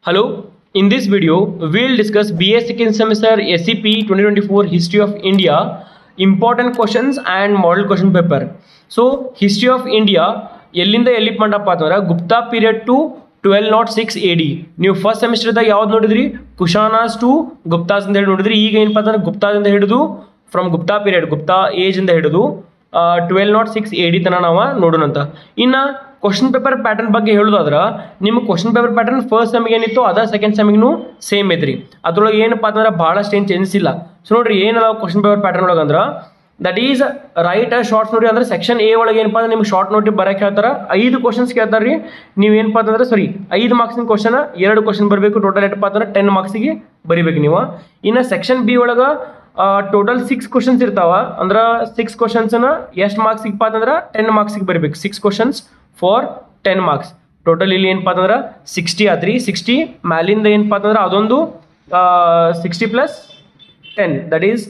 Hello, in this video we'll discuss BA second semester SCP 2024 History of India important questions and model question paper. So History of India ಎಲ್ಲಿಂದ ಎಲ್ಲಿ ಮಾಡಪ್ಪ ಅಂತಂದ್ರೆ Gupta period to 1206 AD. ನೀವು first ಸೆಮಿಸ್ಟರ್ದಾಗ ಯಾವ್ದು ನೋಡಿದ್ರಿ? ಕುಶಾನಾಸ್ to Guptas ಅಂತ ಹೇಳಿ ನೋಡಿದ್ರಿ. ಈಗ ಏನಪ್ಪ ಅಂತಂದ್ರೆ ಗುಪ್ತಾದಿಂದ ಹಿಡಿದು from Gupta period Gupta age ಇಂದ ಹಿಡಿದು 1206 AD ತನಕ ನಾವು ನೋಡೋಣಂತ. ಇನ್ನು ಕ್ವಶನ್ ಪೇಪರ್ ಪ್ಯಾಟರ್ನ್ ಬಗ್ಗೆ ಹೇಳೋದಾದ್ರೆ ನಿಮ್ಗೆ ಕ್ವಶನ್ ಪೇಪರ್ ಪ್ಯಾಟರ್ನ್ ಫಸ್ಟ್ ಸೆಮಿಗೆ ಏನಿತ್ತು ಅದ ಸೆಕೆಂಡ್ ಸೆಮಿಗೂ ಸೇಮ್ ಐತ್ರಿ. ಅದ್ರೊಳಗೆ ಏನಪ್ಪ ಅಂತಂದ್ರೆ ಭಾಳಷ್ಟು ಏನು ಚೇಂಜಸ್ ಇಲ್ಲ. ಸೊ ನೋಡ್ರಿ ಏನದಾವ ಕ್ವಶನ್ ಪೇಪರ್ ಪ್ಯಾಟರ್ನ್ ಒಳಗೆ ಅಂದ್ರೆ ದಟ್ ಈಸ್ ರೈಟ್ ಶಾರ್ಟ್ಸ್ ನೋಡಿ ಅಂದ್ರೆ ಸೆಕ್ಷನ್ ಎ ಒಳಗೆ ಏನಪ್ಪ ಅಂದ್ರೆ ನಿಮ್ಗೆ ಶಾರ್ಟ್ ನೋಟಿ ಬರಕ್ಕೆ ಹೇಳ್ತಾರೆ. 5 ಕ್ವಶನ್ಸ್ ಕೇಳ್ತಾರೆ ರೀ. ನೀವೇನಪ್ಪ ಅಂತಂದ್ರೆ 5 ಮಾರ್ಕ್ಸಿನ ಕ್ವಶನ್ 2 ಕ್ವಶನ್ ಬರಬೇಕು. ಟೋಟಲ್ ಎಷ್ಟಪ್ಪ ಅಂದ್ರೆ 10 ಮಾರ್ಕ್ಸಿಗೆ ಬರಿಬೇಕು ನೀವು. ಇನ್ನು ಸೆಕ್ಷನ್ ಬಿ ಒಳಗೆ ಟೋಟಲ್ 6 ಕ್ವಶನ್ಸ್ ಇರ್ತಾವ. ಅಂದ್ರೆ 6 ಕ್ವಶನ್ಸ್ನ ಎಷ್ಟು ಮಾರ್ಕ್ಸ್ ಸಿಗಪ್ಪ ಅಂತಂದ್ರೆ 10 ಮಾರ್ಕ್ಸಿಗೆ ಬರಬೇಕು. 6 ಕ್ವಶನ್ಸ್ ಫಾರ್ 10 ಮಾರ್ಕ್ಸ್. ಟೋಟಲ್ ಇಲ್ಲಿ ಏನಪ್ಪ ಅಂತಂದ್ರೆ 60 ಆತ್ರಿ. 60 ಮ್ಯಾಲಿಂದ ಏನಪ್ಪ ಅಂತಂದ್ರೆ ಅದೊಂದು 60 ಪ್ಲಸ್ 10 ದಟ್ ಈಸ್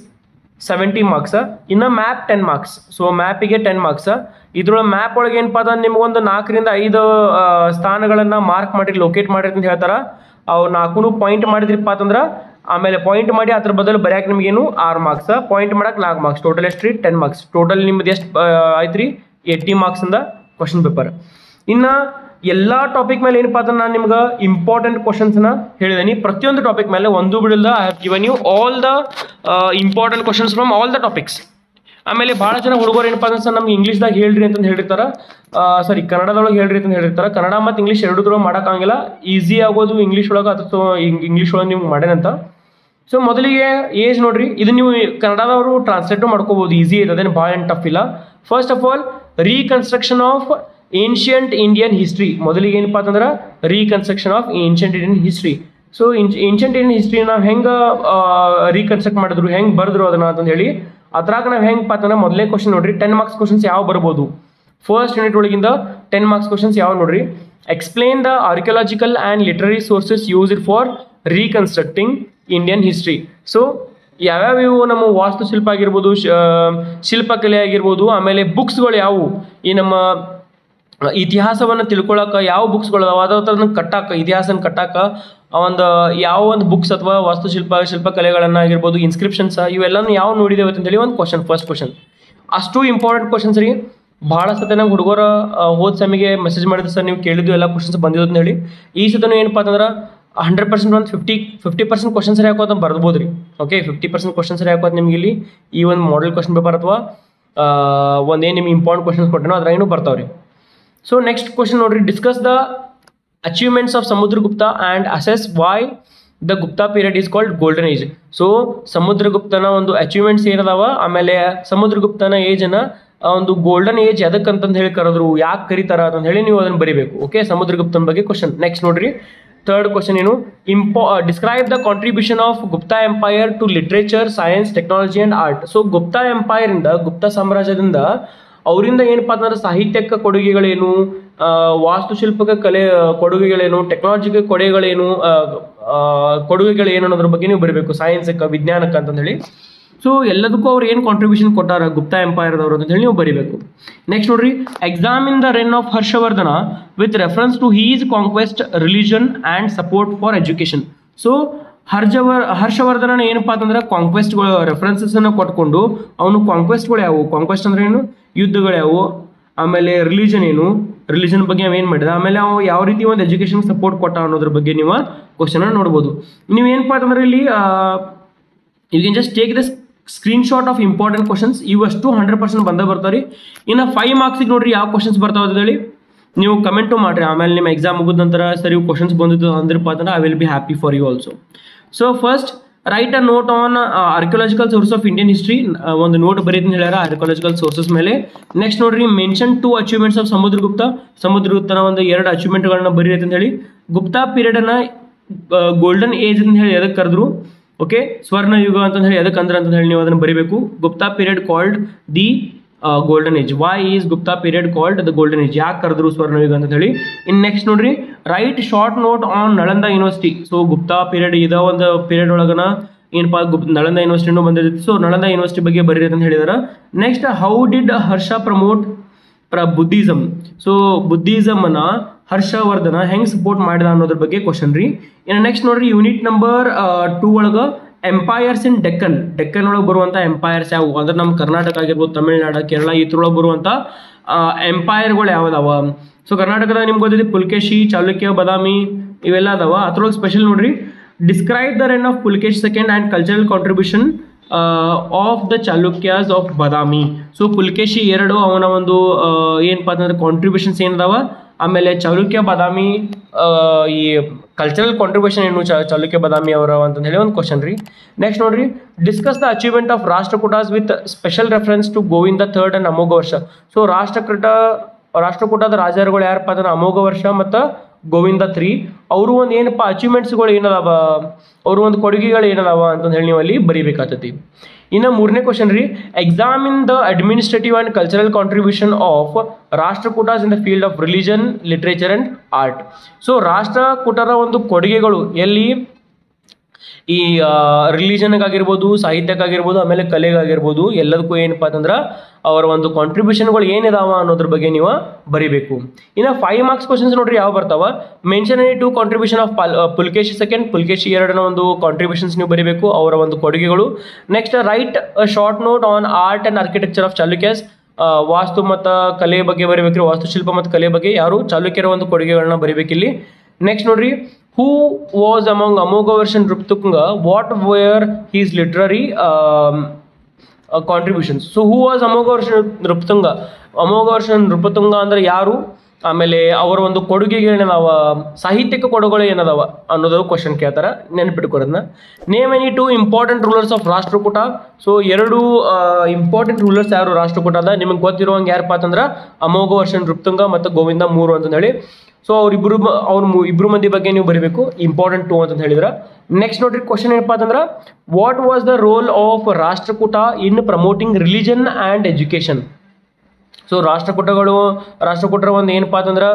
70 ಮಾರ್ಕ್ಸ್. ಇನ್ನು ಮ್ಯಾಪ್ 10 ಮಾರ್ಕ್ಸ್. ಸೊ ಮ್ಯಾಪಿಗೆ 10 ಮಾರ್ಕ್ಸ್. ಇದ್ರೊಳಗೆ ಮ್ಯಾಪ್ ಒಳಗೆ ಏನಪ್ಪ ಅಂದ್ರೆ ನಿಮ್ಗೊಂದು 4 ರಿಂದ 5 ಸ್ಥಾನಗಳನ್ನು ಮಾರ್ಕ್ ಮಾಡಿ ಲೊಕೇಟ್ ಮಾಡಿರಿ ಅಂತ ಹೇಳ್ತಾರೆ. ಅವು 4 ಪಾಯಿಂಟ್ ಮಾಡಿದ್ರಿಪ್ಪ ಅಂತಂದ್ರೆ ಆಮೇಲೆ ಪಾಯಿಂಟ್ ಮಾಡಿ ಅದ್ರ ಬದಲು ಬರ್ಯಾಕೆ ನಿಮಗೇನು 6 ಮಾರ್ಕ್ಸ್, ಪಾಯಿಂಟ್ ಮಾಡಕ್ಕೆ 4 ಮಾರ್ಕ್ಸ್. ಟೋಟಲ್ ಎಷ್ಟು ರೀ? 10 ಮಾರ್ಕ್ಸ್. ಟೋಟಲ್ ನಿಮ್ದು ಎಷ್ಟು ಆಯ್ತು ರೀ? 80 ಮಾರ್ಕ್ಸಿಂದ ಕ್ವಶನ್ ಪೇಪರ್. ಇನ್ನು ಎಲ್ಲ ಟಾಪಿಕ್ ಮೇಲೆ ಏನಪ್ಪ ಅಂದ್ರೆ ನಾನು ನಿಮ್ಗೆ ಇಂಪಾರ್ಟೆಂಟ್ ಕ್ವಶನ್ಸ್ನ ಹೇಳಿದ್ದೀನಿ. ಪ್ರತಿಯೊಂದು ಟಾಪಿಕ್ ಮೇಲೆ ಒಂದು ಬಿಡಲ್ದ I have given you all the important questions from all the topics. ಆಮೇಲೆ ಭಾಳ ಜನ ಹುಡುಗರು ಏನಪ್ಪ ಅಂದ್ರೆ ಸರ್ ನಮ್ಗೆ ಇಂಗ್ಲೀಷ್ದಾಗ ಹೇಳ್ರಿ ಅಂತ ಹೇಳಿರ್ತಾರೆ. ಕನ್ನಡದೊಳಗೆ ಹೇಳ್ರಿ ಅಂತ ಹೇಳಿರ್ತಾರೆ. ಕನ್ನಡ ಮತ್ತು ಇಂಗ್ಲೀಷ್ ಎರಡೂದ್ರೊಳಗೆ ಮಾಡೋಕ್ಕಾಗಿಲ್ಲ. ಈಸಿ ಆಗೋದು ಇಂಗ್ಲೀಷ್ ಒಳಗೆ ಅದು ಇಂಗ್ಲೀಷ್ ಒಳಗೆ ನೀವು ಮಾಡ್ಯಾನಂತ. ಸೊ ಮೊದಲಿಗೆ ಏಜ್ ನೋಡ್ರಿ. ಇದು ನೀವು ಕನ್ನಡದವರು ಟ್ರಾನ್ಸ್ಲೇಟು ಮಾಡ್ಕೋಬೋದು. ಈಸಿ ಐತೆ, ಅದೇನು ಭಾಳ ಏನು ಟಫ್ ಇಲ್ಲ. First of all reconstruction of ancient Indian history. ಮೊದಲಿಗೆ ಏನಪ್ಪ ಅಂತಂದ್ರೆ reconstruction of ancient Indian history. So ancient Indian history ನಾವು ಹೆಂಗೆ ರೀಕನ್ಸ್ಟ್ರಕ್ಟ್ ಮಾಡಿದ್ರು, ಹೆಂಗೆ ಬರೆದ್ರು ಅದನ್ನ ಅಂತಂದು ಹೇಳಿ ಅದ್ರಾಗ ನಾವು ಹೆಂಗಪ್ಪ ಅಂತಂದ್ರೆ ಮೊದಲೇ ಕ್ವಶನ್ ನೋಡ್ರಿ. 10 ಮಾರ್ಕ್ಸ್ ಕ್ವಶನ್ಸ್ ಯಾವ ಬರ್ಬೋದು? ಫಸ್ಟ್ ಯೂನಿಟ್ ಒಳಗಿಂದ 10 ಮಾರ್ಕ್ಸ್ ಕ್ವಶನ್ಸ್ ಯಾವ ನೋಡ್ರಿ. Explain the archaeological and literary sources used for reconstructing Indian history. So ಯಾವ್ಯಾವ ಇವು ನಮ್ಮ ವಾಸ್ತುಶಿಲ್ಪ ಆಗಿರ್ಬೋದು, ಶಿಲ್ಪಕಲೆ ಆಗಿರ್ಬೋದು, ಆಮೇಲೆ ಬುಕ್ಸ್ಗಳು ಯಾವುವು ಈ ನಮ್ಮ ಇತಿಹಾಸವನ್ನು ತಿಳ್ಕೊಳಕ್ಕೆ ಯಾವ ಬುಕ್ಸ್ಗಳು ಅದಾವ, ಅದನ್ನು ಕಟ್ಟಾಕ ಇತಿಹಾಸನ ಕಟ್ಟಾಕ ಒಂದು ಯಾವ ಒಂದು ಬುಕ್ಸ್ ಅಥವಾ ಶಿಲ್ಪಕಲೆಗಳನ್ನು ಆಗಿರ್ಬೋದು, ಇನ್ಸ್ಕ್ರಿಪ್ಷನ್ಸ್ ಇವೆಲ್ಲನೂ ಯಾವ ನೋಡಿದ್ದೇವೆ ಅಂತೇಳಿ ಒಂದು ಕ್ವಶನ್. ಫಸ್ಟ್ ಕ್ವಶನ್ ಅಷ್ಟು ಇಂಪಾರ್ಟೆಂಟ್ ಕ್ವಶನ್ಸ್ ರೀ. ಭಾಳ ಸತ ನಂಗೆ ಹುಡುಗರ ಹೋದ ಸೆಮಿಗೆ ಮೆಸೇಜ್ ಮಾಡಿದ್ರು, ಸರ್ ನೀವು ಕೇಳಿದ್ದು ಎಲ್ಲ ಕ್ವಶನ್ಸ್ ಬಂದಿದ್ದು ಅಂತ ಹೇಳಿ. ಈ ಸತನೂ ಏನಪ್ಪ ಅಂತಂದ್ರೆ 100% ಒಂದು 50% ಕ್ವಶನ್ಸ್ ಸರಿ ಹಾಕೋದು ಬರ್ಬೋದು ರೀ. ಓಕೆ, 50% ಕ್ವಶನ್ಸ್ ಸರಿ ಹಾಕೋದು ನಿಮ್ಗೆ ಇಲ್ಲಿ ಈ ಒಂದು ಮಾಡೆಲ್ ಕ್ವಶನ್ ಪೇಪರ್ ಅಥವಾ ಒಂದೇನು ನಿಮ್ಗೆ ಇಂಪಾರ್ಟೆಂಟ್ ಕ್ವಶನ್ಸ್ ಕೊಟ್ಟನೋ ಅದ್ರಾಗೇನು ಬರ್ತಾವೆ ರೀ. ಸೊ ನೆಕ್ಸ್ಟ್ ಕ್ವಶನ್ ನೋಡ್ರಿ. Discuss the achievements of Samudragupta and assess why the Gupta period is called golden age. So ಸಮುದ್ರಗುಪ್ತನ ಒಂದು ಅಚೀವ್ಮೆಂಟ್ಸ್ ಏನದಾವ, ಆಮೇಲೆ ಸಮುದ್ರಗುಪ್ತನ ಏಜನ್ನು ಒಂದು ಗೋಲ್ಡನ್ ಏಜ್ ಎದಕ್ಕಂತಂದು ಹೇಳಿ ಕರೆದ್ರು, ಯಾಕೆ ಕರೀತಾರ ಅಂತ ಹೇಳಿ ನೀವು ಅದನ್ನು ಬರೀಬೇಕು. ಓಕೆ, ಸಮುದ್ರಗುಪ್ತನ ಬಗ್ಗೆ ಕ್ವಶನ್. ನೆಕ್ಸ್ಟ್ ನೋಡ್ರಿ. ಥರ್ಡ್ ಕ್ವಶನ್ ಏನು? Describe the contribution of Gupta empire to literature, science, technology and art. So Gupta ಎಂಪೈರಿಂದ, ಗುಪ್ತಾ ಸಾಮ್ರಾಜ್ಯದಿಂದ ಅವರಿಂದ ಏನಪ್ಪ ಅಂತಂದ್ರೆ ಸಾಹಿತ್ಯಕ್ಕೆ ಕೊಡುಗೆಗಳೇನು, ವಾಸ್ತುಶಿಲ್ಪಕ್ಕೆ ಕಲೆ ಕೊಡುಗೆಗಳೇನು, ಟೆಕ್ನಾಲಜಿಗೆ ಕೊಡುಗೆಗಳೇನು ಅನ್ನೋದ್ರ ಬಗ್ಗೆ ನೀವು ಬರೀಬೇಕು. ಸೈನ್ಸಕ್ಕೆ, ವಿಜ್ಞಾನಕ್ಕೆ ಅಂತಂದು ಹೇಳಿ. ಸೊ ಎಲ್ಲದಕ್ಕೂ ಅವ್ರು ಏನು ಕಾಂಟ್ರಿಬ್ಯೂಷನ್ ಕೊಟ್ಟಾರ ಗುಪ್ತಾ ಎಂಪೈರ್ದವರು ಅಂತ ಹೇಳಿ ನೀವು ಬರೀಬೇಕು. ನೆಕ್ಸ್ಟ್ ನೋಡ್ರಿ. Examine the reign of Harshavardhana with reference to his conquest, religion and support for education. So Harshavardhana ಏನಪ್ಪ ಅಂತಂದ್ರೆ ಕಾಂಕ್ವೆಸ್ಟ್ಗಳು ರೆಫರೆನ್ಸಸ್ಸನ್ನು ಕೊಟ್ಕೊಂಡು ಅವನು ಕಾಂಕ್ವೆಸ್ಟ್ಗಳು ಯಾವುವು, ಕಾಂಕ್ವೆಸ್ಟ್ ಅಂದ್ರೆ ಏನು, ಯುದ್ಧಗಳು ಯಾವುವು, ಆಮೇಲೆ ರಿಲಿಜನ್ ಏನು, ರಿಲಿಜನ್ ಬಗ್ಗೆ ಅವೇನು ಮಾಡಿದ, ಆಮೇಲೆ ಅವು ಯಾವ ರೀತಿ ಒಂದು ಎಜುಕೇಷನ್ ಸಪೋರ್ಟ್ ಕೊಟ್ಟ ಅನ್ನೋದ್ರ ಬಗ್ಗೆ ನೀವು ಕ್ವಶನ್ ನೋಡ್ಬೋದು. ನೀವೇನಪ್ಪ ಅಂತಂದ್ರೆ ಇಲ್ಲಿ you can just take this screenshot of important questions. ಇವಷ್ಟು 100% ಬಂದೇ ಬರ್ತಾರೆ. ಇನ್ನು 5 ಮಾರ್ಕ್ಸಿಗೆ ನೋಡ್ರಿ ಯಾವ ಕ್ವಶನ್ಸ್ ಬರ್ತಾವೆ ಅಂತ ಹೇಳಿ ನೀವು ಕಮೆಂಟು ಮಾಡಿರಿ. ಆಮೇಲೆ ನಿಮ್ಮ ಎಕ್ಸಾಮ್ ಮುಗಿದ ನಂತರ ಸರಿ ಕ್ವಶನ್ಸ್ ಬಂದಿದ್ದು ಅಂದ್ರಪ್ಪ ಅಂದ್ರೆ I will be happy for you also. So first write a note on archaeological source of Indian history. ಒಂದು ನೋಟ್ ಬರೀತೀನಿ ಹೇಳ್ಯಾರ ಆರ್ಕಿಯಾಲಜಿಕಲ್ ಸೋರ್ಸಸ್ ಮೇಲೆ. ನೆಕ್ಸ್ಟ್ ನೋಡ್ರಿ. ಮೆನ್ಷನ್ 2 ಅಚೀವ್ಮೆಂಟ್ಸ್ ಆಫ್ ಸಮುದ್ರಗುಪ್ತನ ಒಂದು 2 ಅಚೀವ್ಮೆಂಟ್ಗಳನ್ನ ಬರೀರಿ ಅಂತ ಹೇಳಿ. ಗುಪ್ತಾ ಪೀರಿಯಡನ್ನು ಗೋಲ್ಡನ್ ಏಜ್ ಅಂತ ಹೇಳಿ ಎದಕ್ಕೆ ಕರೆದ್ರು, ಓಕೆ, ಸ್ವರ್ಣ ಯುಗ ಅಂತ ಹೇಳಿ ಎದಕ್ಕೆ ಅಂದ್ರೆ ಅಂತ ಹೇಳಿ ನೀವು ಅದನ್ನು ಬರೀಬೇಕು. Gupta period called the golden age. Why is Gupta period called the golden age, ಯಾಕೆ ಕರೆದ್ರು ಸ್ವರ್ಣಯುಗ ಅಂತ ಹೇಳಿ. ಇನ್ನು ನೆಕ್ಸ್ಟ್ ನೋಡ್ರಿ. Write short note on Nalanda university. So Gupta period ಇದ ಒಂದು ಪೀರಿಯಡ್ ಒಳಗನ ಏನಪ್ಪ ನಳಂದ ಯೂನಿವರ್ಸಿಟಿನೂ ಬಂದಿರುತ್ತೆ. ಸೊ ನಳಂದ ಯೂನಿವರ್ಸಿಟಿ ಬಗ್ಗೆ ಬರೀರಿ ಅಂತ ಹೇಳಿದಾರೆ. Next how did Harsha promote Buddhism. So ಬುದ್ಧಿಸಮ್ನ ಹರ್ಷವರ್ಧನ ಹೆಂಗೆ ಸಪೋರ್ಟ್ ಮಾಡಿದ ಅನ್ನೋದ್ರ ಬಗ್ಗೆ ಕ್ವಶನ್ ರೀ. ಇನ್ನು ನೆಕ್ಸ್ಟ್ ನೋಡ್ರಿ ಯೂನಿಟ್ ನಂಬರ್ 2 ಒಳಗೆ ಎಂಪೈರ್ಸ್ ಇನ್ ಡೆಕ್ಕನ್ ಒಳಗೆ ಬರುವಂಥ ಎಂಪೈರ್ಸ್ ಯಾವುವು ಅಂದ್ರೆ ನಮ್ಮ ಕರ್ನಾಟಕ ಆಗಿರ್ಬೋದು, ತಮಿಳ್ನಾಡು, ಕೇರಳ ಇದ್ರೊಳಗೆ ಬರುವಂಥ ಎಂಪೈರ್ಗಳು ಯಾವ್ದಾವ. ಸೊ ಕರ್ನಾಟಕದಾಗ ನಿಮ್ಗೆ ಗೊತ್ತಿದೆ ಪುಲ್ಕೇಶಿ, ಚಾಲುಕ್ಯ, ಬಾದಾಮಿ ಇವೆಲ್ಲ ಅದಾವ. ಅದ್ರೊಳಗೆ ಸ್ಪೆಷಲ್ ನೋಡ್ರಿ, describe the reign of Pulakesh second and cultural contribution of the Chalukyas of Badami. So Pulakeshi ಎರಡು ಅವನ ಒಂದು ಏನಪ್ಪ ಅಂತಂದ್ರೆ ಕಾಂಟ್ರಿಬ್ಯೂಷನ್ಸ್ ಏನದಾವ. ಆಮೇಲೆ ಚಾಲುಕ್ಯ ಬಾದಾಮಿ ಈ ಕಲ್ಚರಲ್ ಕಾಂಟ್ರಿಬ್ಯೂಷನ್ ಏನು ಚಾಲುಕ್ಯ ಬಾದಾಮಿ ಅವರ ಅಂತ ಹೇಳಿ ಒಂದು ಕ್ವಶನ್ ರೀ. ನೆಕ್ಸ್ಟ್ ನೋಡ್ರಿ, discuss the achievement of Rashtrakutas with special reference to Govinda third and Amoghavarsha. So ರಾಷ್ಟ್ರಕೂಟದ ರಾಜರುಗಳು ಯಾರಪ್ಪ ಅಂದ್ರೆ ಅಮೋಘ ವರ್ಷ ಮತ್ತು ಗೋವಿಂದ 3. ಅವರು ಒಂದು ಏನಪ್ಪ ಅಚೀವ್ಮೆಂಟ್ಸ್ಗಳು ಏನದಾವ, ಅವರು ಒಂದು ಕೊಡುಗೆಗಳು ಏನದಾವ ಅಂತಂದು ಹೇಳಿ ನೀವು ಅಲ್ಲಿ ಬರೀಬೇಕಾಗ್ತೈತಿ. ಇನ್ನು ಮೂರನೇ ಕ್ವಶನ್ ರೀ, examine the administrative and cultural contribution of Rashtrakutas in the field of religion, literature and art. So ರಾಷ್ಟ್ರಕೂಟರ ಒಂದು ಕೊಡುಗೆಗಳು ಎಲ್ಲಿ ಈ ರಿಲಿಜನ್ಗಾಗಿರ್ಬೋದು, ಸಾಹಿತ್ಯಕ್ಕಾಗಿರ್ಬೋದು, ಆಮೇಲೆ ಕಲೆಗಾಗಿರ್ಬೋದು, ಎಲ್ಲದಕ್ಕೂ ಏನಪ್ಪ ಅಂತಂದ್ರೆ ಅವರ ಒಂದು ಕಾಂಟ್ರಿಬ್ಯೂಷನ್ಗಳು ಏನಿದಾವ ಅನ್ನೋದ್ರ ಬಗ್ಗೆ ನೀವು ಬರೀಬೇಕು. ಇನ್ನು 5 ಮಾರ್ಕ್ಸ್ ಕ್ವಶನ್ಸ್ ನೋಡ್ರಿ ಯಾವ ಬರ್ತಾವ. Mention any 2 contribution of Pulakeshi second, Pulakeshi ಎರಡನ ಒಂದು ಕಾಂಟ್ರಿಬ್ಯೂಷನ್ಸ್ ನೀವು ಬರೀಬೇಕು, ಅವರ ಒಂದು ಕೊಡುಗೆಗಳು. Next write short note on art and architecture of Chalukyas. ವಾಸ್ತು ಮತ್ತು ಕಲೆ ಬಗ್ಗೆ ಬರೀಬೇಕ್ರಿ, ವಾಸ್ತುಶಿಲ್ಪ ಮತ್ತು ಕಲೆ ಬಗ್ಗೆ ಯಾರು ಚಾಲುಕ್ಯರ ಒಂದು ಕೊಡುಗೆಗಳನ್ನ ಬರೀಬೇಕಿಲ್ಲಿ. ನೆಕ್ಸ್ಟ್ ನೋಡ್ರಿ, who was among Amoghavarsh and Nruptunga, what were his literary contributions. So who was Amoghavarsh and Nruptunga? Amoghavarsh and Nruptunga ಅಂದ್ರೆ ಯಾರು, ಆಮೇಲೆ ಅವರ ಒಂದು ಕೊಡುಗೆಗೆ ಏನದಾವ, ಸಾಹಿತ್ಯಿಕ ಕೊಡುಗೆಗಳು ಏನದಾವ ಅನ್ನೋದು ಕ್ವಶನ್ ಕೇಳ್ತಾರೆ, ನೆನಪಿಟ್ಕೊರೋದನ್ನ. Name any 2 important rulers of Rashtrakuta. So 2 important rulers ಯಾರು ರಾಷ್ಟ್ರಕೂಟದ, ನಿಮಗೆ ಗೊತ್ತಿರುವಂಗೆ ಯಾರಪ್ಪ ಅಂತಂದ್ರೆ ಅಮೋಘವರ್ಷ ನೃಪತುಂಗ ಮತ್ತು ಗೋವಿಂದ 3 ಅಂತ ಹೇಳಿ. ಸೊ ಅವ್ರ ಇಬ್ರು ಮಂದಿ ಬಗ್ಗೆ ನೀವು ಬರೀಬೇಕು, ಇಂಪಾರ್ಟೆಂಟ್ 2 ಅಂತ ಹೇಳಿದ್ರೆ. ನೆಕ್ಸ್ಟ್ ನೋಡ್ರಿ ಕ್ವಶನ್ ಏನಪ್ಪ ಅಂತಂದ್ರೆ, what was the role of Rashtrakuta in promoting religion and education. So ರಾಷ್ಟ್ರಕೂಟರ ಒಂದು ಏನಪ್ಪ ಅಂತಂದ್ರೆ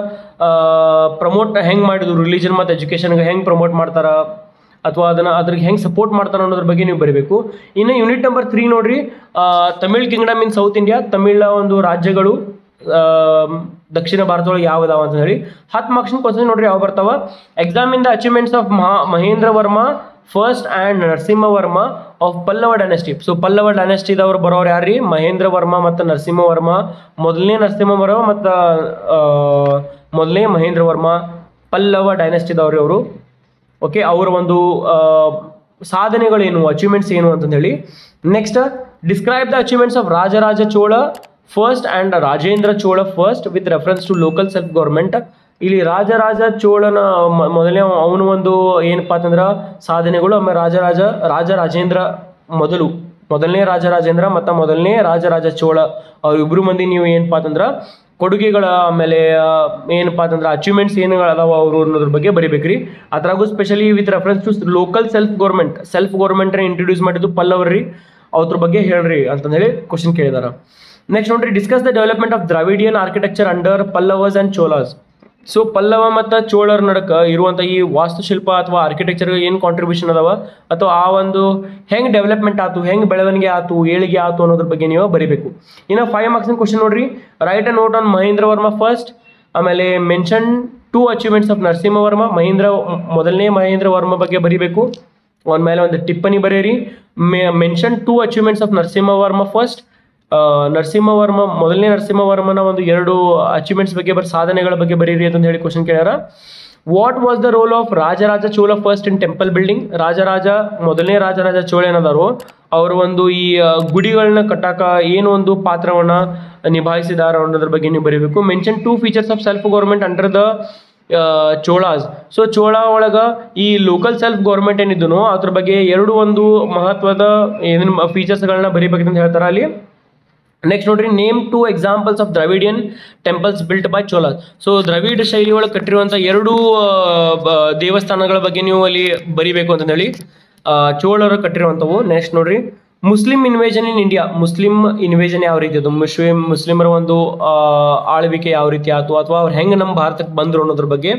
ಪ್ರಮೋಟ್ ಹೆಂಗೆ ಮಾಡಿದ್ರು, ರಿಲಿಜನ್ ಮತ್ತು ಎಜುಕೇಷನ್ಗೆ ಹೆಂಗೆ ಪ್ರಮೋಟ್ ಮಾಡ್ತಾರ ಅಥವಾ ಅದ್ರಿಗೆ ಹೆಂಗೆ ಸಪೋರ್ಟ್ ಮಾಡ್ತಾರೆ ಅನ್ನೋದ್ರ ಬಗ್ಗೆ ನೀವು ಬರೀಬೇಕು. ಇನ್ನು ಯೂನಿಟ್ ನಂಬರ್ 3 ನೋಡ್ರಿ, ತಮಿಳ್ ಕಿಂಗ್ಡಮ್ ಇನ್ ಸೌತ್ ಇಂಡಿಯಾ, ತಮಿಳ ಒಂದು ರಾಜ್ಯಗಳು ದಕ್ಷಿಣ ಭಾರತದೊಳಗೆ ಯಾವ್ದಾವ ಅಂತ ಹೇಳಿ 10 ಮಾರ್ಕ್ಸ್ ಕ್ವಶನ್ ನೋಡ್ರಿ ಯಾವ ಬರ್ತಾವ. Examine the achievements of Mahendra Varma first and Narasimhavarma of Pallava dynasty. So Pallava ಡೈನೆಸ್ಟಿದವ್ರು ಬರೋರು ಯಾರ್ರಿ, ಮಹೇಂದ್ರ ವರ್ಮ ಮತ್ತು ನರಸಿಂಹವರ್ಮ. ಮೊದಲನೇ ನರಸಿಂಹವರ್ಮ ಮತ್ತು ಮೊದಲನೇ ಮಹೇಂದ್ರ ವರ್ಮ ಪಲ್ಲವ ಡೈನೆಸ್ಟಿದವ್ರು ಅವರು. ಓಕೆ, ಅವರ ಒಂದು ಸಾಧನೆಗಳೇನು, ಅಚೀವ್ಮೆಂಟ್ಸ್ ಏನು ಅಂತಂದು ಹೇಳಿ. Next, describe the achievements of Rajaraja Chola first and Rajendra Chola first with reference to local self government. ಇಲ್ಲಿ ರಾಜರಾಜ ಚೋಳನ ಮೊದಲನೇ ಅವನು ಒಂದು ಏನಪ್ಪ ಅಂತಂದ್ರೆ ಸಾಧನೆಗಳು, ಆಮೇಲೆ ರಾಜರಾಜೇಂದ್ರ ಮೊದಲನೇ ರಾಜರಾಜೇಂದ್ರ ಮತ್ತು ಮೊದಲನೇ ರಾಜರಾಜ ಚೋಳ ಅವ್ರಿಬ್ರು ಮಂದಿ ನೀವು ಏನಪ್ಪ ಅಂತಂದ್ರೆ ಕೊಡುಗೆಗಳ, ಆಮೇಲೆ ಏನಪ್ಪ ಅಂತಂದ್ರೆ ಅಚೀವ್ಮೆಂಟ್ಸ್ ಏನುಗಳದಾವ ಅವರು ಅನ್ನೋದ್ರ ಬಗ್ಗೆ ಬರೀಬೇಕ್ರಿ. ಅದ್ರಾಗೂ specially with reference to local self ಗೌರ್ಮೆಂಟ್ನ ಇಂಟ್ರೊಡ್ಯೂಸ್ ಮಾಡಿದ್ದು ಪಲ್ಲವರ್ರಿ, ಅವ್ರ ಬಗ್ಗೆ ಹೇಳ್ರಿ ಅಂತಂದು ಹೇಳಿ ಕ್ವಶನ್ ಕೇಳಿದಾರ. ನೆಕ್ಸ್ಟ್ ನೋಡ್ರಿ, discuss the development of Dravidian architecture under Pallavas and Cholas. So Pallava ಮತ್ತು ಚೋಳರ ನಡಕ ಇರುವಂಥ ಈ ವಾಸ್ತುಶಿಲ್ಪ ಅಥವಾ ಆರ್ಕಿಟೆಕ್ಚರ್ಗೆ ಏನು ಕಾಂಟ್ರಿಬ್ಯೂಷನ್ ಅದಾವ ಅಥವಾ ಆ ಒಂದು ಹೆಂಗೆ ಡೆವಲಪ್ಮೆಂಟ್ ಆಯ್ತು, ಹೆಂಗೆ ಬೆಳವಣಿಗೆ ಆಯ್ತು, ಏಳಿಗೆ ಆಯ್ತು ಅನ್ನೋದ್ರ ಬಗ್ಗೆ ನೀವು ಬರೀಬೇಕು. ಇನ್ನು 5 ಮಾರ್ಕ್ಸ್ ಕ್ವಶನ್ ನೋಡ್ರಿ, write a note on Mahendra Varma first, ಆಮೇಲೆ ಮೆನ್ಷನ್ 2 ಅಚೀವ್ಮೆಂಟ್ಸ್ ಆಫ್ ನರಸಿಂಹವರ್ಮ. ಮೊದಲನೇ ಮಹೇಂದ್ರ ವರ್ಮ ಬಗ್ಗೆ ಬರೀಬೇಕು, ಅವನ ಮೇಲೆ ಒಂದು ಟಿಪ್ಪಣಿ ಬರೀರಿ. Mention 2 achievements of Narasimhavarma first. ಮೊದಲನೇ ನರಸಿಂಹವರ್ಮನ ಒಂದು 2 ಅಚೀವ್ಮೆಂಟ್ಸ್ ಬಗ್ಗೆ ಸಾಧನೆಗಳ ಬಗ್ಗೆ ಬರೀರಿ ಅಂತ ಹೇಳಿ ಕ್ವಶನ್ ಕೇಳ್ಯಾರ. What was the role of Rajaraja Chola first in temple building. ಮೊದಲನೇ ರಾಜರಾಜ ಚೋಳ ಏನದಾರೋ ಅವರು ಒಂದು ಈ ಗುಡಿಗಳನ್ನ ಕಟ್ಟಾಕ ಏನು ಒಂದು ಪಾತ್ರವನ್ನ ನಿಭಾಯಿಸಿದಾರ ಅನ್ನೋದ್ರ ಬಗ್ಗೆ ನೀವು ಬರೀಬೇಕು. Mention 2 features of self government under the Cholas. So Chola ಒಳಗ ಈ ಲೋಕಲ್ ಸೆಲ್ಫ್ ಗೌರ್ಮೆಂಟ್ ಏನಿದ್ದನೋ ಅದ್ರ ಬಗ್ಗೆ 2 ಒಂದು ಮಹತ್ವದ ಏನೇನು ಫೀಚರ್ಸ್ಗಳನ್ನ ಬರೀಬೇಕಂತ ಹೇಳ್ತಾರೆ ಅಲ್ಲಿ. ನೆಕ್ಸ್ಟ್ ನೋಡ್ರಿ, name 2 examples of Dravidian temples built by Cholas. So ದ್ರಾವಿಡ್ ಶೈಲಿ ಒಳಗೆ ಕಟ್ಟಿರುವಂಥ 2 ದೇವಸ್ಥಾನಗಳ ಬಗ್ಗೆ ನೀವು ಅಲ್ಲಿ ಬರೀಬೇಕು ಅಂತ ಹೇಳಿ ಚೋಳರು ಕಟ್ಟಿರುವಂಥವು. ನೆಕ್ಸ್ಟ್ ನೋಡ್ರಿ, Muslim invasion in India. Muslim invasion ಯಾವ ರೀತಿ ಅದು, ಮುಸ್ಲಿಮರ ಒಂದು ಆಳ್ವಿಕೆ ಯಾವ ರೀತಿ ಆಯ್ತು ಅಥವಾ ಅವ್ರು ಹೆಂಗೆ ನಮ್ಮ ಭಾರತಕ್ಕೆ ಬಂದರು ಅನ್ನೋದ್ರ ಬಗ್ಗೆ.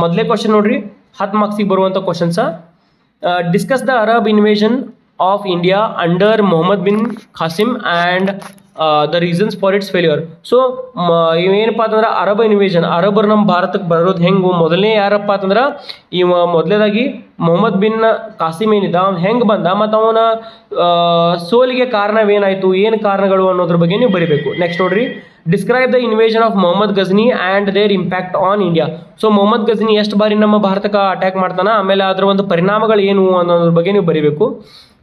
ಮೊದಲೇ ಕ್ವಶನ್ ನೋಡ್ರಿ, 10 ಮಾರ್ಕ್ಸಿಗೆ ಬರುವಂಥ questions. Discuss the Arab invasion of India under Mohammed bin Qasim and the reasons for its failure. So ಏನಪ್ಪ ಅಂತಂದ್ರೆ ಅರಬ್ ಇನ್ವೇಷನ್, ಅರಬರು ನಮ್ಮ ಭಾರತಕ್ಕೆ ಬರೋದು ಹೆಂಗೆ, ಮೊದಲನೇ ಯಾರಪ್ಪ ಅಂತಂದ್ರೆ ಇವ ಮೊದಲನೇದಾಗಿ ಮೊಹಮ್ಮದ್ ಬಿನ್ ಕಾಸಿಮ್ ಏನಿದ್ದ ಅವ್ನು ಹೆಂಗೆ ಬಂದ ಮತ್ತು ಅವನ ಸೋಲಿಗೆ ಕಾರಣವೇನಾಯಿತು, ಏನು ಕಾರಣಗಳು ಅನ್ನೋದ್ರ ಬಗ್ಗೆ ನೀವು ಬರೀಬೇಕು. ನೆಕ್ಸ್ಟ್ ನೋಡ್ರಿ, describe the invasion of Mohammad Ghazni and their impact on India. So Mohammad Ghazni ಎಷ್ಟು ಬಾರಿ ನಮ್ಮ ಭಾರತಕ್ಕೆ ಅಟ್ಯಾಕ್ ಮಾಡ್ತಾನೆ, ಆಮೇಲೆ ಅದರ ಒಂದು ಪರಿಣಾಮಗಳು ಏನು ಅನ್ನೋದ್ರ ಬಗ್ಗೆ ನೀವು ಬರೀಬೇಕು.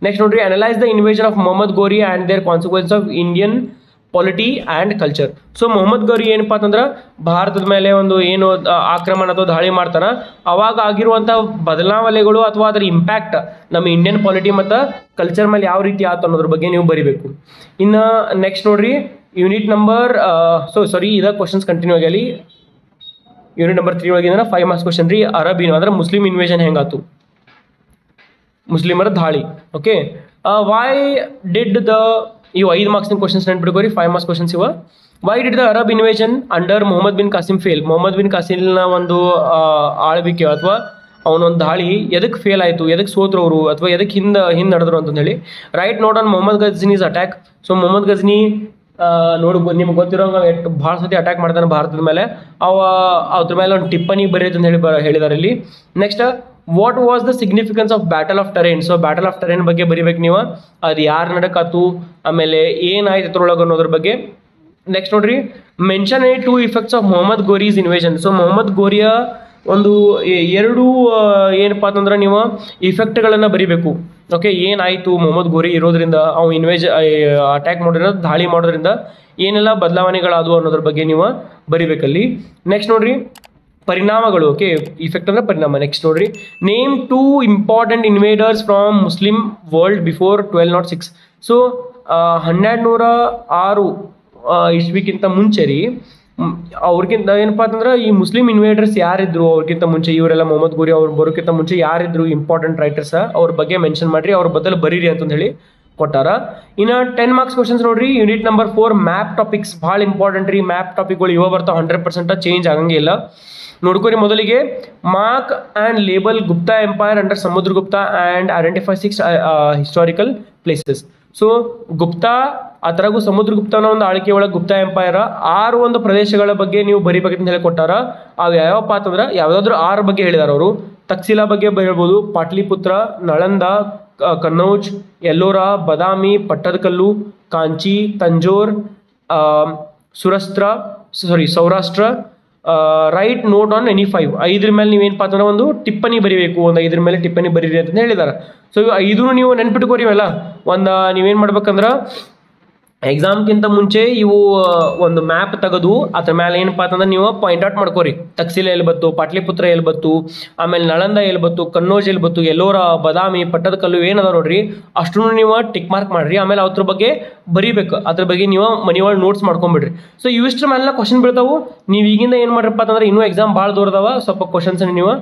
ನೆಕ್ಸ್ಟ್ ನೋಡ್ರಿ, analyse the invasion of Mohammad Ghori and their consequence of Indian polity and culture. So Mohammad Ghori ಏನಪ್ಪ ಅಂತಂದ್ರೆ ಭಾರತದ ಮೇಲೆ ಒಂದು ಏನು ಆಕ್ರಮಣ ಅಥವಾ ದಾಳಿ ಮಾಡ್ತಾನೆ, ಅವಾಗ ಆಗಿರುವಂಥ ಬದಲಾವಣೆಗಳು ಅಥವಾ ಅದರ ಇಂಪ್ಯಾಕ್ಟ್ ನಮ್ಮ ಇಂಡಿಯನ್ ಪಾಲಿಟಿ ಮತ್ತು ಕಲ್ಚರ್ ಮೇಲೆ ಯಾವ ರೀತಿ ಆಯ್ತು ಅನ್ನೋದ್ರ ಬಗ್ಗೆ ನೀವು ಬರೀಬೇಕು. ಇನ್ನು ನೆಕ್ಸ್ಟ್ ನೋಡ್ರಿ, ಯೂನಿಟ್ ನಂಬರ್ ಇದ ಕ್ವಶನ್ಸ್ ಕಂಟಿನ್ಯೂ ಆಗಲಿ. ಯೂನಿಟ್ ನಂಬರ್ 3 ಒಳಗಿಂದ 5 ಮಾರ್ಕ್ಸ್ ಕ್ವಶನ್ ರೀ. ಅರಬ್ ಅಂದ್ರೆ ಮುಸ್ಲಿಂ ಇನ್ವೇಷನ್ ಹೆಂಗಾತು, ಮುಸ್ಲಿಮರ ದಾಳಿ. ಓಕೆ, ವೈ ಡಿಡ್ ದ, ಇವು 5 ಮಾರ್ಕ್ಸ್ನ ಕ್ವಶನ್ಸ್ ನೆನ್ಪಿಟ್ಕೋರಿ, 5 ಮಾರ್ಕ್ಸ್ ಕ್ವಶನ್ಸ್ ಇವ. Why did the Arab invasion under Mohammed bin Qasim fail. Mohammad bin ಕಾಸಿಮ್ನ ಒಂದು ಆಳ್ವಿಕೆ ಅಥವಾ ಅವನೊಂದು ದಾಳಿ ಎದಕ್ಕೆ ಫೇಲ್ ಆಯಿತು, ಎದಕ್ಕೆ ಸೋತ್ರು ಅವರು, ಅಥವಾ ಎದಕ್ಕೆ ಹಿಂದೆ ನಡೆದ್ರು ಅಂತಂದೇಳಿ. Write note on Mohammad Ghazni's attack. So Mohammad Ghazni ನಿಮ್ಗೆ ಗೊತ್ತಿರೋ ಎಷ್ಟು ಭಾಳ ಸತಿ ಅಟ್ಯಾಕ್ ಮಾಡ್ತಾನೆ ಭಾರತದ ಮೇಲೆ, ಅದ್ರ ಮೇಲೆ ಒಂದು ಟಿಪ್ಪಣಿ ಬರೆಯುತ್ತೆ ಅಂತ ಹೇಳಿದ್ದಾರೆ ಇಲ್ಲಿ. Next, what was the significance of battle of Tarain. So battle of Tarain ಬಗ್ಗೆ ಬರಿಬೇಕು ನೀವು, ಅದು ಯಾರು ನಡಕಾತು, ಆಮೇಲೆ ಏನಾಯ್ತು ಅದ್ರೊಳಗೆ ಅನ್ನೋದ್ರ ಬಗ್ಗೆ. ನೆಕ್ಸ್ಟ್ ನೋಡ್ರಿ, mention 2 effects of Mohammad Ghori's invasion. So Mohammad ಗೋರಿಯ ಒಂದು 2 ಏನಪ್ಪ ಅಂತಂದ್ರೆ ನೀವು ಇಫೆಕ್ಟ್ಗಳನ್ನು ಬರಿಬೇಕು. ಓಕೆ, ಏನಾಯಿತು ಮೊಹಮ್ಮದ್ ಗೋರಿ ಇರೋದ್ರಿಂದ, ಅವ್ನು ಅಟ್ಯಾಕ್ ಮಾಡೋದ್ರಿಂದ, ದಾಳಿ ಮಾಡೋದ್ರಿಂದ ಏನೆಲ್ಲ ಬದಲಾವಣೆಗಳಾದವು ಅನ್ನೋದ್ರ ಬಗ್ಗೆ ನೀವು ಬರಿಬೇಕಲ್ಲಿ. ನೆಕ್ಸ್ಟ್ ನೋಡ್ರಿ, ಪರಿಣಾಮಗಳು. ಓಕೆ, ಇಫೆಕ್ಟ್ ಅಂದ್ರೆ ಪರಿಣಾಮ. ನೆಕ್ಸ್ಟ್ ನೋಡ್ರಿ, name 2 important invaders from Muslim world before 1206. So 1206 ಇಸ್ವಿಕ್ಕಿಂತ ಮುಂಚೆ ರೀ, ಅವ್ರಿಗಿಂತ ಏನಪ್ಪ ಅಂತಂದ್ರೆ ಈ ಮುಸ್ಲಿಂ ಇನ್ವೇಡರ್ಸ್ ಯಾರಿದ್ರು ಅವ್ರಿಗಿಂತ ಮುಂಚೆ, ಇವರೆಲ್ಲ ಮೊಹಮ್ಮದ್ ಗೋರಿ ಅವ್ರು ಬರೋಕ್ಕಿಂತ ಮುಂಚೆ ಯಾರಿದ್ರು ಇಂಪಾರ್ಟೆಂಟ್ ರೈಟರ್ಸ್, ಅವ್ರ ಬಗ್ಗೆ ಮೆನ್ಷನ್ ಮಾಡಿರಿ, ಅವ್ರ ಬದಲು ಬರೀರಿ ಅಂತಂದು ಹೇಳಿ ಕೊಟ್ಟಾರ. ಇನ್ನು 10 ಮಾರ್ಕ್ಸ್ ಕ್ವಶನ್ಸ್ ನೋಡ್ರಿ. ಯೂನಿಟ್ ನಂಬರ್ 4 ಮ್ಯಾಪ್ ಟಾಪಿಕ್ಸ್ ಭಾಳ ಇಂಪಾರ್ಟೆಂಟ್ ರೀ. ಮ್ಯಾಪ್ ಟಾಪಿಕ್ಗಳು ಇವ ಬರ್ತಾವೆ, 100% ಚೇಂಜ್ ಆಗಂಗಿಲ್ಲ. ನೋಡ್ಕೊರಿ, ಮೊದಲಿಗೆ mark and label Gupta empire under Samudragupta and identify 6 historical places. So Gupta ಅದರಾಗೂ ಸಮುದ್ರಗುಪ್ತನ ಒಂದು ಆಳ್ಕೆ ಒಳಗೆ ಗುಪ್ತಾ ಎಂಪೈರ್ 6 ಒಂದು ಪ್ರದೇಶಗಳ ಬಗ್ಗೆ ನೀವು ಬರಿಬೇಕಂತ ಹೇಳಿ ಕೊಟ್ಟಾರ. ಅವು ಯಾವಪ್ಪ ಅಂತಂದ್ರೆ ಯಾವುದಾದ್ರೂ 6 ಬಗ್ಗೆ ಹೇಳಿದಾರೆ ಅವರು. ತಕ್ಷಿಲಾ ಬಗ್ಗೆ ಹೇಳ್ಬೋದು, Pataliputra, Nalanda, Kannauj, Ellora, Badami, Pattadakal, Kanchi, Tanjore, Saurashtra. Write note on any 5. 5 ಮೇಲೆ ನೀವೇನಪ್ಪ ಅಂತಂದ್ರೆ ಒಂದು ಟಿಪ್ಪಣಿ ಬರೀಬೇಕು, ಒಂದು 5 ಮೇಲೆ ಟಿಪ್ಪಣಿ ಬರೀರಿ ಅಂತ ಹೇಳಿದ್ದಾರೆ. ಸೊ ಇವು 5 ನೀವು ನೆನ್ಪಿಟ್ಕೋರಿವಲ್ಲ. ನೀವೇನು ಮಾಡ್ಬೇಕಂದ್ರೆ ಎಕ್ಸಾಮ್ಗಿಂತ ಮುಂಚೆ ಇವು ಒಂದು ಮ್ಯಾಪ್ ತೆಗೆದು ಅದ್ರ ಮೇಲೆ ಏನಪ್ಪ ಅಂತಂದ್ರೆ ನೀವು ಪಾಯಿಂಟ್ ಔಟ್ ಮಾಡ್ಕೋರಿ. ತಕ್ಷಿಲ ಎಲ್ಲಿ ಬತ್ತು, ಪಾಟ್ಲಿಪುತ್ರ ಎಲ್ಲಿ ಬತ್ತು, ಆಮೇಲೆ ನಳಂದ ಎಲ್ಲಿ ಬತ್ತು, ಕನ್ನೋಜ್ ಎಲ್ಲಿ ಬತ್ತು, ಎಲ್ಲೋರ, ಬದಾಮಿ, ಪಟ್ಟದಕಲ್ಲು ಏನದ ನೋಡ್ರಿ, ಅಷ್ಟನ್ನು ನೀವು ಟಿಕ್ ಮಾರ್ಕ್ ಮಾಡಿರಿ. ಆಮೇಲೆ ಅದ್ರ ಬಗ್ಗೆ ಬರೀಬೇಕು, ಅದ್ರ ಬಗ್ಗೆ ನೀವು ಮನೆಯೊಳಗೆ ನೋಟ್ಸ್ ಮಾಡ್ಕೊಂಬಿಡ್ರಿ. ಸೊ ಇವಿಷ್ಟ್ರ ಮೇಲೆ ಕ್ವಶನ್ ಬೀಳ್ತಾವು. ನೀವು ಈಗಿಂದ ಏನು ಮಾಡ್ರಪ್ಪ ಅಂತಂದ್ರೆ ಇನ್ನೂ ಎಕ್ಸಾಮ್ ಭಾಳ ದೂರದವ, ಸ್ವಲ್ಪ ಕ್ವಶನ್ಸನ್ನು ನೀವು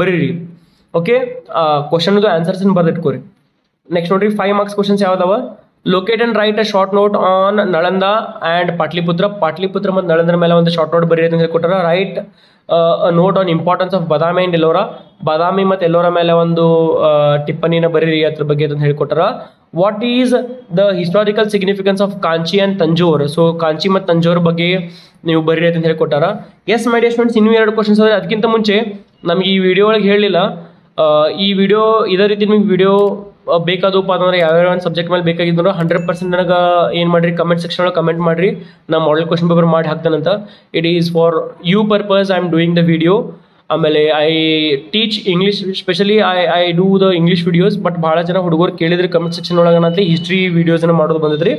ಬರೀರಿ. ಓಕೆ, ಕ್ವಶನ್ದು ಆನ್ಸರ್ಸನ್ನು ಬರೆದಿಟ್ಕೋರಿ. ನೆಕ್ಸ್ಟ್ ನೋಡ್ರಿ, 5 ಮಾರ್ಕ್ಸ್ ಕ್ವಶನ್ಸ್ ಯಾವ್ದವ. Locate and write a short note on Nalanda and Pataliputra. Pataliputra ಮತ್ತು ನಳಂದರ ಮೇಲೆ ಒಂದು ಶಾರ್ಟ್ ನೋಟ್ ಬರೀರಿ ಅಂತ ಹೇಳ್ಕೊಟ್ಟಾರ. Write note on importance of Badami and Ellora. Badami ಮತ್ತು ಎಲ್ಲೋರ ಮೇಲೆ ಒಂದು ಟಿಪ್ಪಣಿನ ಬರೀರಿ ಅದ್ರ ಬಗ್ಗೆ ಅಂತ ಹೇಳ್ಕೊಟ್ಟಾರ. What is the historical significance of Kanchi and Tanjore. So Kanchi ಮತ್ತು ತಂಜೋರ್ ಬಗ್ಗೆ ನೀವು ಬರೀರಿ ಅಂತ ಹೇಳ್ಕೊಟ್ಟಾರ. ಎಸ್ ಮೈ ಡಿಯರ್ ಸ್ಟೂಡೆಂಟ್ಸ್, ಇನ್ನೂ 2 ಕ್ವಶನ್ಸ್ ಅದ. ಅದಕ್ಕಿಂತ ಮುಂಚೆ ನಮಗೆ ಈ ವಿಡಿಯೋ ಒಳಗೆ ಹೇಳಲಿಲ್ಲ, ಈ ವಿಡಿಯೋ ಇದೇ ರೀತಿ ನಿಮಗೆ ವಿಡಿಯೋ ಬೇಕಾದಪ್ಪ ಅಂತಂದ್ರೆ ಯಾವ್ಯಾವ ಒಂದು ಸಬ್ಜೆಕ್ಟ್ ಮೇಲೆ ಬೇಕಾಗಿದ್ರು 100% ನನಗೆ ಏನು ಮಾಡಿರಿ, ಕಮೆಂಟ್ ಸೆಕ್ಷನ್ ಒಳಗೆ ಕಮೆಂಟ್ ಮಾಡಿರಿ, ನಾ ಮಾಡೆಲ್ ಕ್ವಶನ್ ಪೇಪರ್ ಮಾಡಿ ಹಾಕ್ತಾನಂತ. It is for you purpose I am doing the video. ಆಮೇಲೆ I teach English, specially I do the English videos. But ಭಾಳ ಜನ ಹುಡುಗರು ಕೇಳಿದ್ರಿ ಕಮೆಂಟ್ ಸೆಕ್ಷನ್ ಒಳಗಂತಲೇ ಹಿಸ್ಟ್ರಿ ವಿಡಿಯೋಸನ್ನು ಮಾಡೋದು ಬಂದಿದ್ರಿ.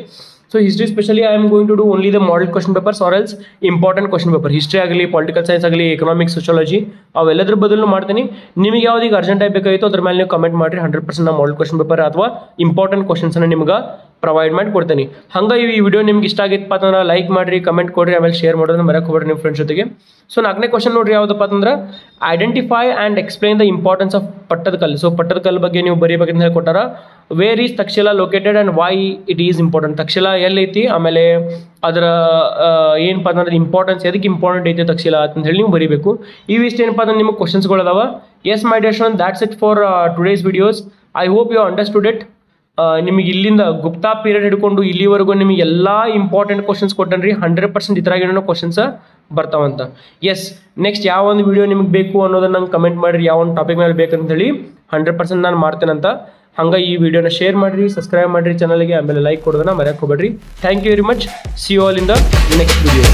So history specially I am going to do only the model question papers or else important question paper. History ಆಗಲಿ, political science ಆಗಲಿ, ಎಕನಾಮಿಕ್ಸ್, ಸೋಷಿಯಾಲಜಿ ಅವೆಲ್ಲದ್ರ ಬದಲು ಮಾಡ್ತೀನಿ. ನಿಮಗೆ ಯಾವ್ದು ಅರ್ಜೆಂಟ್ ಆಗಿ ಬೇಕಾಗಿತ್ತು ಅದ್ರ ಮೇಲೆ ನೀವು ಕಮೆಂಟ್ ಮಾಡಿರಿ. 100% ನಾ ಮಾಡೆಲ್ ಕ್ವಶನ್ ಪೇಪರ್ ಅಥವಾ ಇಂಪಾರ್ಟೆಂಟ್ ಕ್ವಶನ್ಸನ್ನು ನಿಮ್ಗೆ ಪ್ರೊವೈಡ್ ಮಾಡಿ ಕೊಡ್ತೀನಿ. ಹಂಗೆ ಈ ವಿಡಿಯೋ ನಿಮ್ಗೆ ಇಷ್ಟ ಆಗಿತ್ತಪ್ಪ ಅಂತಂದ್ರೆ ಲೈಕ್ ಮಾಡಿರಿ, ಕಮೆಂಟ್ ಕೊಡಿರಿ, ಆಮೇಲೆ ಶೇರ್ ಮಾಡೋದನ್ನ ಮರೆಯಕ್ಕೆ ಹೋಗ್ಬೇಡಿ ನಿಮ್ಮ ಫ್ರೆಂಡ್ಸ್ ಜೊತೆಗೆ. ಸೊ 4ನೇ ಕ್ವಶನ್ ನೋಡ್ರಿ, ಯಾವುದಪ್ಪ ಅಂತಂದ್ರೆ identify and explain the importance of Pattadakal. So Pattadakal ಬಗ್ಗೆ ನೀವು ಬರೀಬೇಕಂತ ಹೇಳ್ಕೊಟ್ಟಾರ. Where is Taxila located and why it is important. Taxila ಎಲ್ಲೈತಿ, ಆಮೇಲೆ ಅದರ ಏನಪ್ಪ ಅಂತಂದ್ರೆ ಇಂಪಾರ್ಟೆನ್ಸ್ ಎದಕ್ಕೆ ಇಂಪಾರ್ಟೆಂಟ್ ಐತೆ ತಕ್ಷಿಲಾ ಅಂತ ಹೇಳಿ ನೀವು ಬರೀಬೇಕು. ಇವಿಷ್ಟು ಏನಪ್ಪ ಅಂದ್ರೆ ನಿಮಗೆ ಕ್ವಶನ್ಸ್ಗಳು ಅದಾವ. Yes my dear students, that's it for today's videos. I hope you understood it. ನಿಮಗೆ ಇಲ್ಲಿಂದ ಗುಪ್ತಾ ಪೀರಿಯಡ್ ಹಿಡ್ಕೊಂಡು ಇಲ್ಲಿವರೆಗೂ ನಿಮಗೆ ಎಲ್ಲ ಇಂಪಾರ್ಟೆಂಟ್ ಕ್ವಶನ್ಸ್ ಕೊಟ್ಟನ್ರಿ. 100% ಇದ್ರಾಗ ಏನೋ ಕ್ವಶನ್ಸ್ ಬರ್ತಾವಂತ. ಎಸ್, ನೆಕ್ಸ್ಟ್ ಯಾವ ಒಂದು ವಿಡಿಯೋ ನಿಮಗೆ ಬೇಕು ಅನ್ನೋದನ್ನ ನಂಗೆ ಕಮೆಂಟ್ ಮಾಡಿರಿ, ಯಾವ ಒಂದು ಟಾಪಿಕ್ ಮೇಲೆ ಬೇಕಂತೇಳಿ. 100% ನಾನು ಮಾಡ್ತೇನಂತ. ಹಂಗೆ ಈ ವಿಡಿಯೋನ ಶೇರ್ ಮಾಡಿರಿ, ಸಬ್ಸ್ಕ್ರೈಬ್ ಮಾಡಿರಿ ಚಾನಲ್ಗೆ, ಆಮೇಲೆ ಲೈಕ್ ಕೊಡೋದನ್ನ ಮರೆಯೋಕೆ ಹೋಗ್ಬೇಡ್ರಿ. Thank you very much. See you all in the next video.